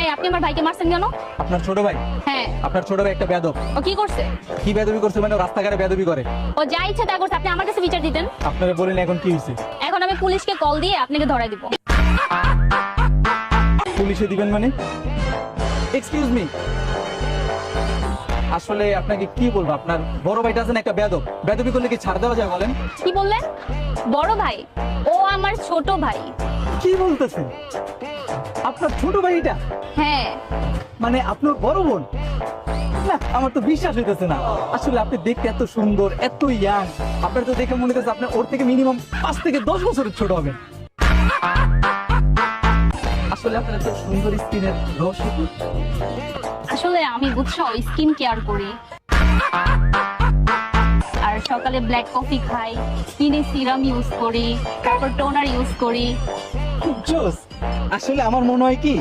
এই আপনি আমার ভাইকে মারছেন কেন? আপনার ছোট ভাই? হ্যাঁ। আপনার ছোট ভাই একটা বেয়াদব। ও কি করছে? কি বেয়াদবি করছে মানে? ও রাস্তাঘাটে বেয়াদবি করে। ও যা ইচ্ছা তা করছে, আপনি আমার কাছে বিচার দিতেন। আপনারা বলেন এখন কি হয়েছে? এখন আমি পুলিশকে কল দিয়ে আপনাকে ধরাই দিব। পুলিশে দিবেন মানে? এক্সকিউজ মি, আসলে আপনাকে কি বলবো, আপনার বড় ভাইটা আছেন একটা বেয়াদব। বেয়াদবি করলে কি ছাড় দেওয়া যায় বলেন? কি বললেন? বড় ভাই? ও আমার ছোট ভাই। কি বলতেছেন? আপনার ছোট ভাইটা হ্যাঁ। মানে আপনার বড় বোন? না, আমার তো বিশ্বাস হইতেছে না। আসলে আপনি দেখতে এত সুন্দর, এত ইয়াং, আপনার তো দেখে মনে হচ্ছে আপনার ওর থেকে মিনিমাম 5 থেকে 10 বছরের ছোট হবে। আসলে আপনার এত সুন্দর স্কিনের রহস্য কি? আসলে আমি বুঝছো স্কিন কেয়ার করি, আর সকালে ব্ল্যাক কফি খাই, স্কিনে সিরাম ইউজ করি, তারপর টোনার ইউজ করি। জোস। আসলে আমার মনে হয় কি,